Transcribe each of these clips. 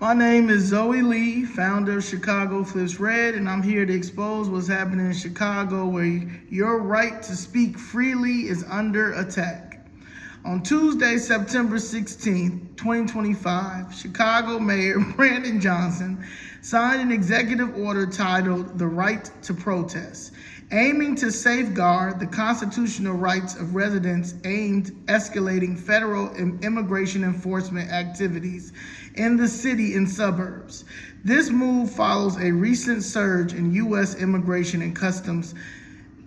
My name is Zoe Leigh, founder of Chicago Flips Red, and I'm here to expose what's happening in Chicago where your right to speak freely is under attack. On Tuesday, September 16, 2025, Chicago Mayor Brandon Johnson signed an executive order titled The Right to Protest, aiming to safeguard the constitutional rights of residents aimed at escalating federal immigration enforcement activities in the city and suburbs. This move follows a recent surge in U.S. Immigration and Customs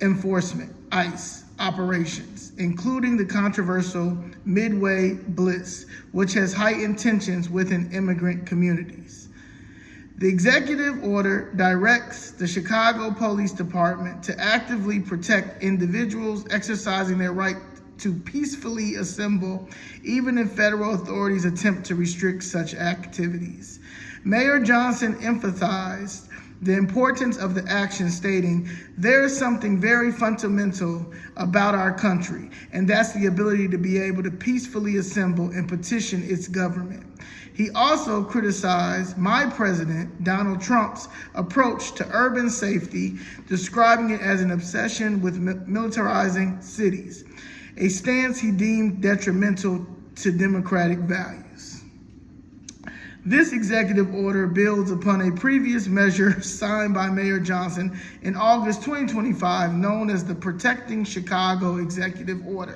Enforcement, ICE, operations, including the controversial Midway Blitz, which has heightened tensions within immigrant communities. The executive order directs the Chicago Police Department to actively protect individuals exercising their right to peacefully assemble, even if federal authorities attempt to restrict such activities. Mayor Johnson emphasized the importance of the action, stating, "There is something very fundamental about our country, and that's the ability to be able to peacefully assemble and petition its government." He also criticized my president, Donald Trump's approach to urban safety, describing it as an obsession with militarizing cities, a stance he deemed detrimental to democratic values. This executive order builds upon a previous measure signed by Mayor Johnson in August 2025, known as the Protecting Chicago Executive Order.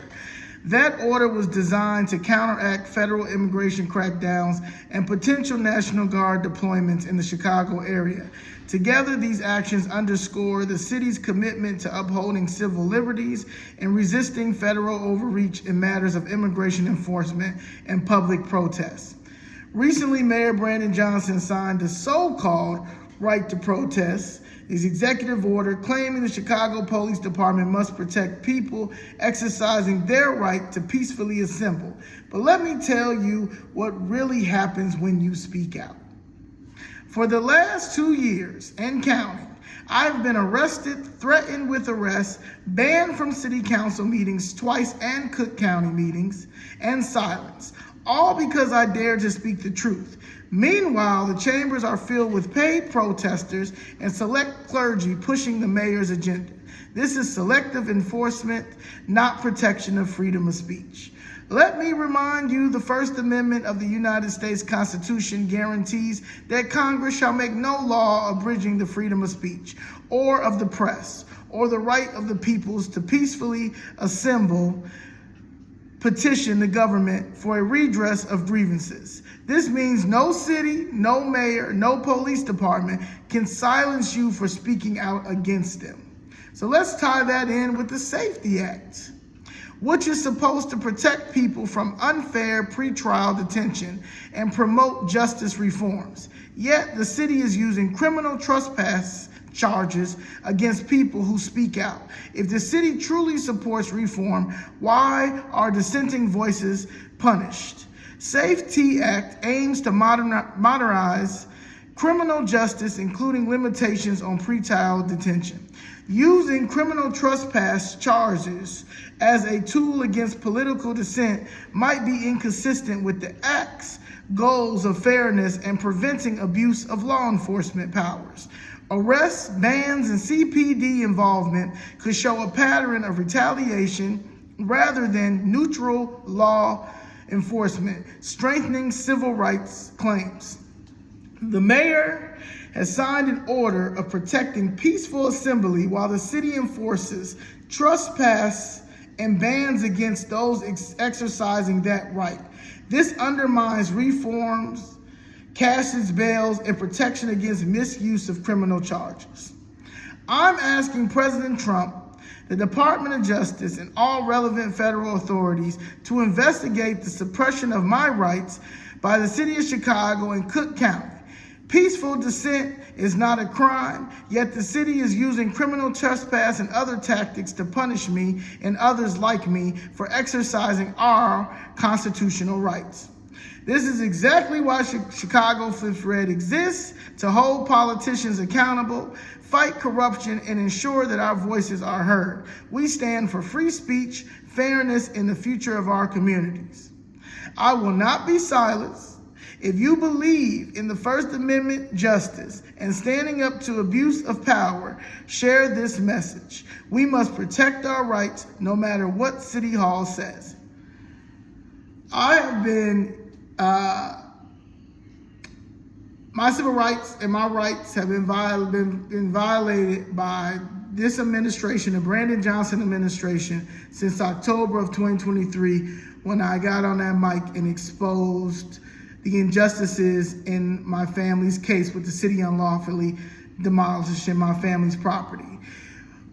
That order was designed to counteract federal immigration crackdowns and potential National Guard deployments in the Chicago area. Together, these actions underscore the city's commitment to upholding civil liberties and resisting federal overreach in matters of immigration enforcement and public protests. Recently, Mayor Brandon Johnson signed the so-called right to protest, his executive order claiming the Chicago Police Department must protect people exercising their right to peacefully assemble. But let me tell you what really happens when you speak out. For the last 2 years and counting, I've been arrested, threatened with arrest, banned from city council meetings twice and Cook County meetings, and silenced, all because I dared to speak the truth. Meanwhile, the chambers are filled with paid protesters and select clergy pushing the mayor's agenda. This is selective enforcement, not protection of freedom of speech. Let me remind you, the First Amendment of the United States Constitution guarantees that Congress shall make no law abridging the freedom of speech or of the press or the right of the peoples to peacefully assemble, petition the government for a redress of grievances. This means no city, no mayor, no police department can silence you for speaking out against them. So let's tie that in with the Safety Act, which is supposed to protect people from unfair pretrial detention and promote justice reforms. Yet the city is using criminal trespass charges against people who speak out. If the city truly supports reform, why are dissenting voices punished? Safety Act aims to modernize criminal justice, including limitations on pretrial detention. Using criminal trespass charges as a tool against political dissent might be inconsistent with the Act's goals of fairness and preventing abuse of law enforcement powers. Arrests, bans, and CPD involvement could show a pattern of retaliation rather than neutral law enforcement, strengthening civil rights claims. The mayor has signed an order of protecting peaceful assembly while the city enforces trespass and bans against those exercising that right. This undermines reforms, casts bails, and protection against misuse of criminal charges. I'm asking President Trump, the Department of Justice, and all relevant federal authorities to investigate the suppression of my rights by the city of Chicago and Cook County. Peaceful dissent is not a crime, yet the city is using criminal trespass and other tactics to punish me and others like me for exercising our constitutional rights. This is exactly why Chicago Flips Red exists, to hold politicians accountable, fight corruption, and ensure that our voices are heard. We stand for free speech, fairness, and the future of our communities. I will not be silenced, If you believe in the First Amendment justice and standing up to abuse of power, share this message. We must protect our rights no matter what City Hall says. I have been, my civil rights and my rights have been violated by this administration, the Brandon Johnson administration, since October of 2023, when I got on that mic and exposed the injustices in my family's case with the city unlawfully demolishing my family's property.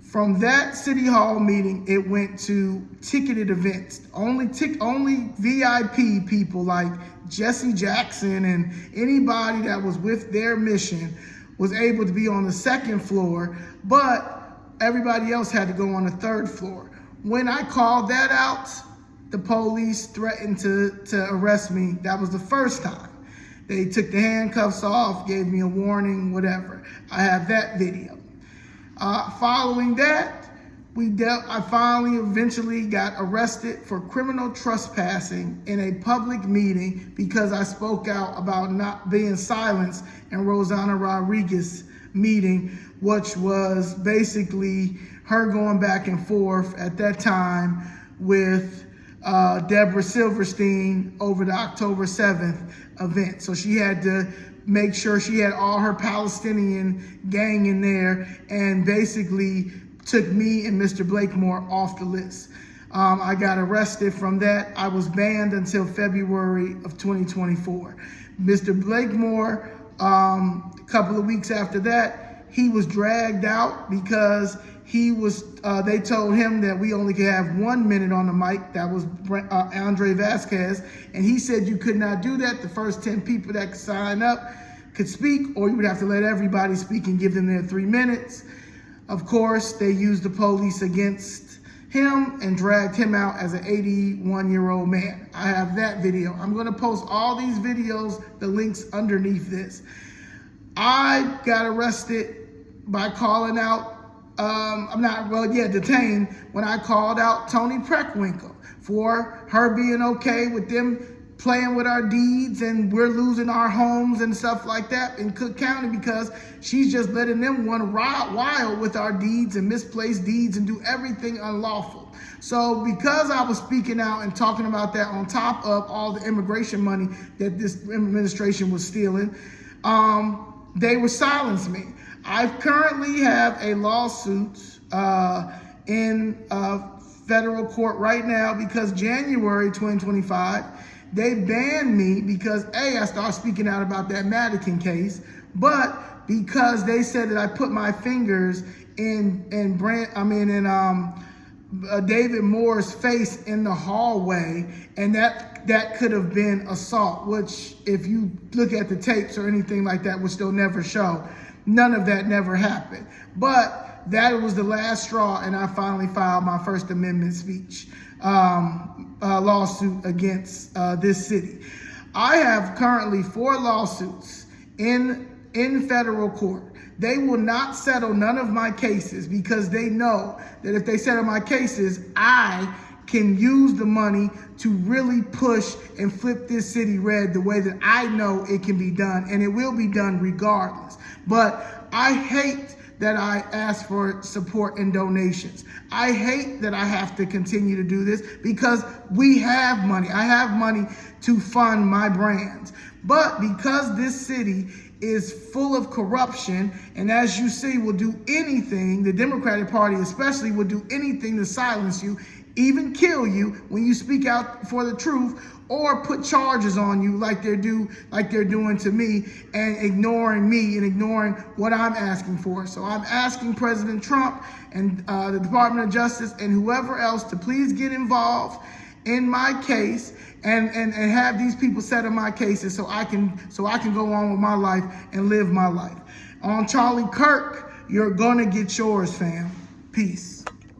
From that City Hall meeting, it went to ticketed events. Only VIP people like Jesse Jackson and anybody that was with their mission was able to be on the second floor, but everybody else had to go on the third floor. When I called that out, the police threatened to arrest me. That was the first time. They took the handcuffs off, gave me a warning, whatever. I have that video. Following that, I finally eventually got arrested for criminal trespassing in a public meeting because I spoke out about not being silenced in Rosanna Rodriguez's meeting, which was basically her going back and forth at that time with Deborah Silverstein over the October 7th event. So she had to make sure she had all her Palestinian gang in there and basically took me and Mr. Blakemore off the list. I got arrested from that. I was banned until February of 2024. Mr. Blakemore, a couple of weeks after that, he was dragged out because they told him that we only could have 1 minute on the mic. That was Andre Vasquez. And he said you could not do that. The first 10 people that could sign up could speak, or you would have to let everybody speak and give them their 3 minutes. Of course, they used the police against him and dragged him out as an 81-year-old man. I have that video. I'm going to post all these videos, the links underneath this. I got arrested by calling out, detained when I called out Toni Preckwinkle for her being okay with them playing with our deeds and we're losing our homes and stuff like that in Cook County because she's just letting them run wild with our deeds and misplaced deeds and do everything unlawful. So because I was speaking out and talking about that on top of all the immigration money that this administration was stealing, they would silence me. I currently have a lawsuit in federal court right now because January 2025, they banned me because I started speaking out about that Madigan case, but because they said that I put my fingers in David Moore's face in the hallway, and that could have been assault, which if you look at the tapes or anything like that, which they'll never show, none of that never happened. But that was the last straw, and I finally filed my First Amendment speech lawsuit against this city. I have currently 4 lawsuits in federal court. They will not settle none of my cases because they know that if they settle my cases, I can use the money to really push and flip this city red the way that I know it can be done, and it will be done regardless. But I hate that I ask for support and donations. I hate that I have to continue to do this because we have money. I have money to fund my brands. But because this city is full of corruption, and as you see, will do anything, the Democratic Party especially will do anything to silence you, even kill you when you speak out for the truth, or put charges on you like they're doing to me, and ignoring me and ignoring what I'm asking for. So I'm asking President Trump and the Department of Justice and whoever else to please get involved in my case and have these people settle my cases so I can go on with my life and live my life. On Charlie Kirk, you're gonna get yours, fam. Peace.